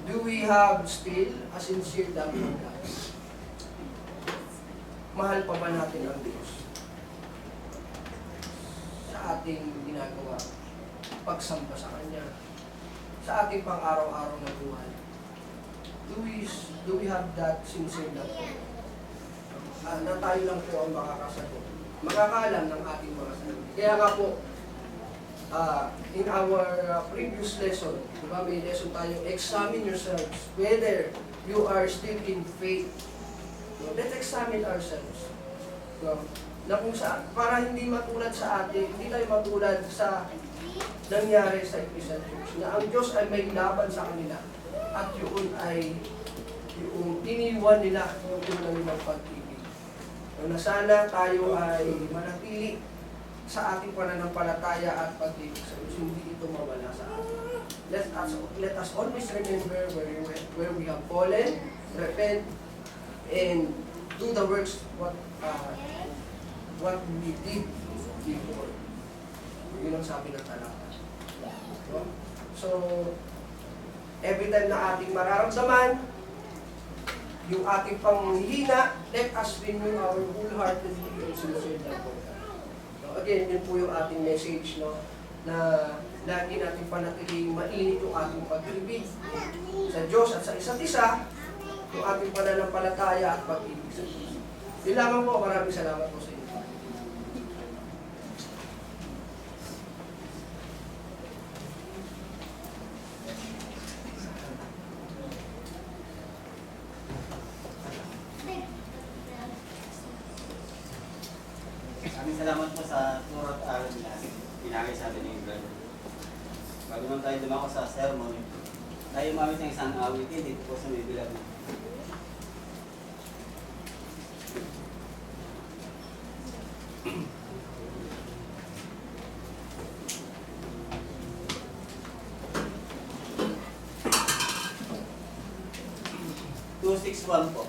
Do we have still a sincere love for God? Mahal pa ba natin ang Diyos sa ating ginagawa, pagsamba sa Kanya, sa ating pang-araw-araw na buhay? Do we have that sincere love for God? Na tayo lang po ang makakasagot, makakaalam ng ating mga sarili. Kaya nga po, in our previous lesson, diba, may lesson tayo, examine yourselves whether you are still in faith. So, let's examine ourselves. So, na kung saan, para hindi matulad sa atin, hindi tayo matulad sa nangyari sa Ephesian Church, na ang Diyos ay may laban sa kanila at yun ay yung iniwan nila yung unang nilang pag-ibig. So, na sana tayo ay manatili sa ating pananampalataya at pag-ibig sa Diyos, hindi ito mawala sa atin. Let us always remember where we have fallen, repent, and do the works what we did before. Yun ang sabi ng talata. So, every time na ating mararamdaman yung ating panghihina, let us renew our wholeheartedly and sincere love for God. So again, yun po yung ating message, no, na lagi natin panatiling mainit yung ating pag-ibig sa Diyos at sa isa't isa, yung ating pananampalataya at pag-ibig sa Diyos. Yun lamang po, maraming salamat po sa inyo. Maraming salamat po sa turo at aral na pinagay sa atin ng brother. Bago naman tayo dumako sa sermon, tayo umawit ng isang awitin dito po sa may bilang. (261) po.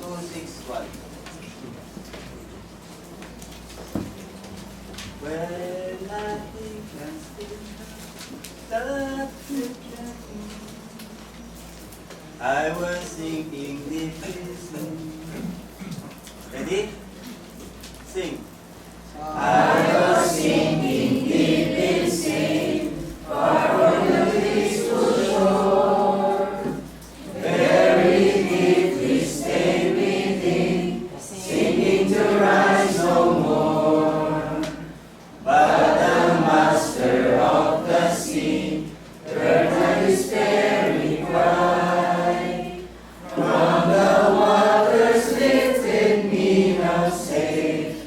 261. When nothing can stop the traffic, I was thinking this is ready? Sing. I was sinking deep in sin, far from the peaceful shore. Very deeply stayed within, sinking to rise no more. But the master of the sea heard my despairing cry. From the waters lifted me now safe.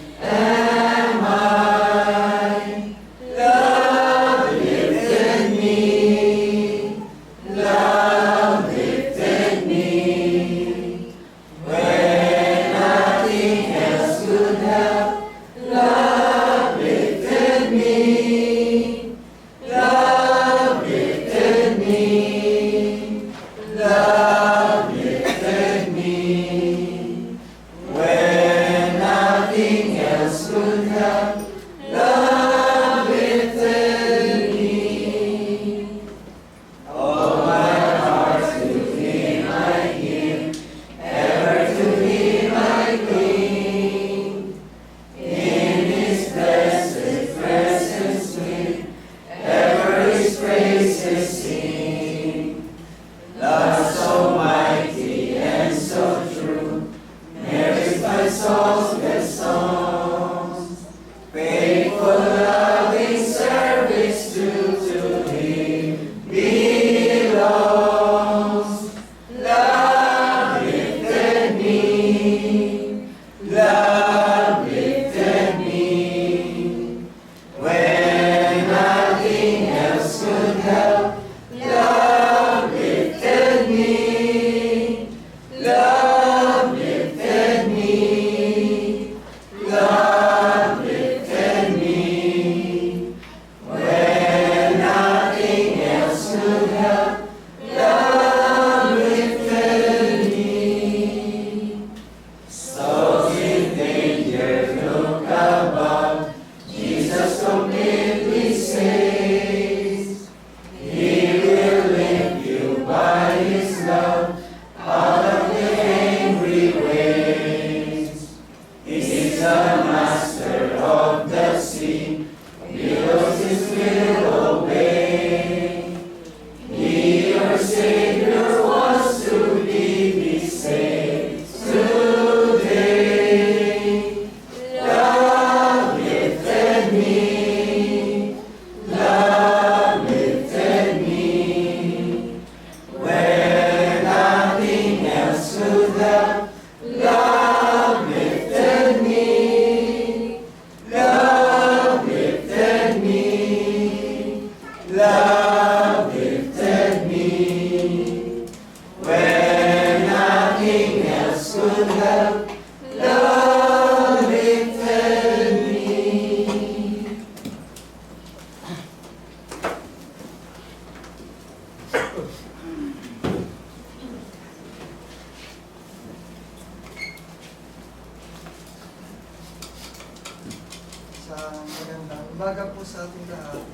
Umaga po sa ating lahat.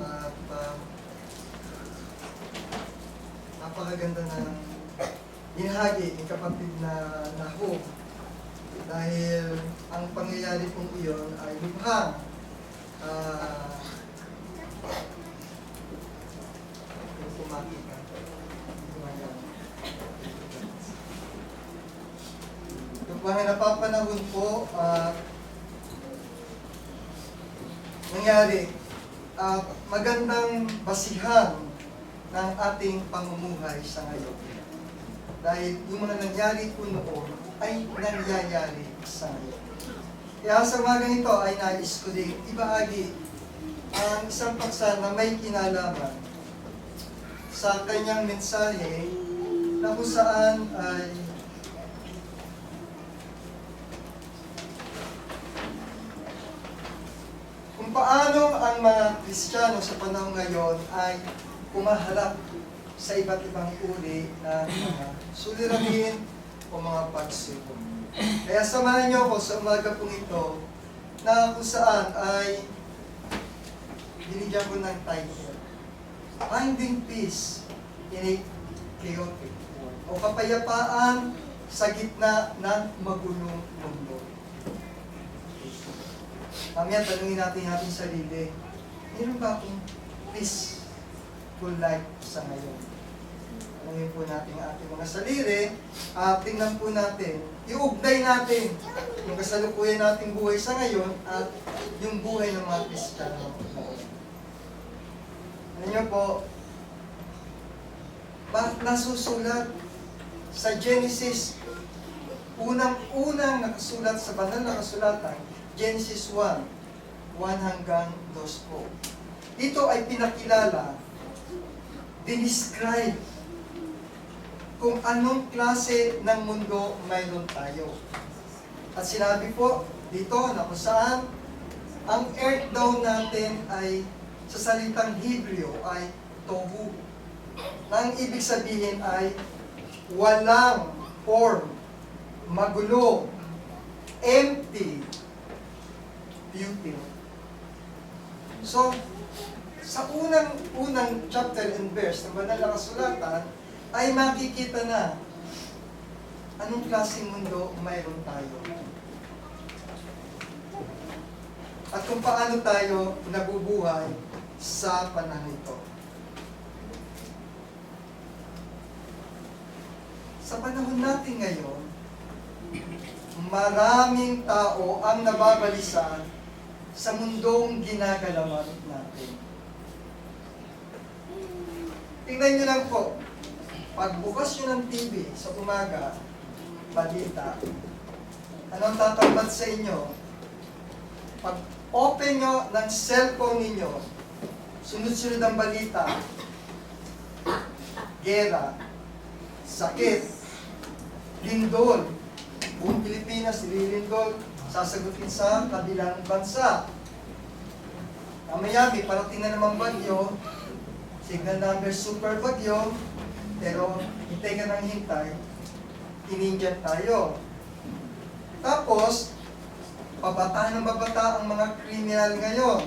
At napakaganda ng binahagi ng kapatid na Naho. Dahil ang pangyayari pong iyon ay lubhang mga napapanahon po nangyari magandang basihan ng ating pamumuhay sa ngayon. Dahil yung mga nangyari po noon ay nangyayari sa ngayon. Kaya sa mga ganito ay nais ko din ibahagi ang isang paksa na may kinalaman sa kanyang mensahe na kung saan ay kung paano ang mga Kristiyano sa panahon ngayon ay pumaharap sa iba't ibang uri ng mga suliranin o mga pagsubok. Kaya samahan niyo ako sa umaga pong ito na kung saan ay binigyan ko ng title, Finding Peace in a Chaotic World, o kapayapaan sa gitna ng magulong mundo. Mamaya tanungin natin sarili, meron ba akong peaceful life sa ngayon? Tanungin po natin ang ating mga sarili at tingnan po natin, iugnay natin yung kasalukuyan nating buhay sa ngayon at yung buhay ng mga Kristiyano. Alam niyo po, bakit nasusulat sa Genesis, unang-unang nakasulat sa banal na kasulatan, Genesis 1, 1 hanggang 2 po. Dito ay pinakilala, dinescribe kung anong klase ng mundo mayroon tayo. At sinabi po dito na kung saan ang earth daw natin ay sa salitang Hebreo ay tohu. Na ang ibig sabihin ay walang form, magulo, empty, beauty. So, sa unang chapter and verse ng banal na kasulatan, ay makikita na anong klaseng mundo mayroon tayo. At kung paano tayo nabubuhay sa panahon ito. Sa panahon natin ngayon, maraming tao ang nababalisa sa mundong ginagalawan natin. Tingnan nyo lang po, pagbukas nyo ng TV sa umaga, balita, anong tatambat sa inyo? Pag open nyo ng cellphone ninyo, sunod-sunod ang balita, gera, sakit, lindol, buong Pilipinas, nililindol, sasagutin sa kabilang bansa. Mamaya may parating na namang bagyo, signal number super bagyo, pero hintay ka ng hintay, inindiyan tayo. Tapos, babata ng babata ang mga kriminal ngayon.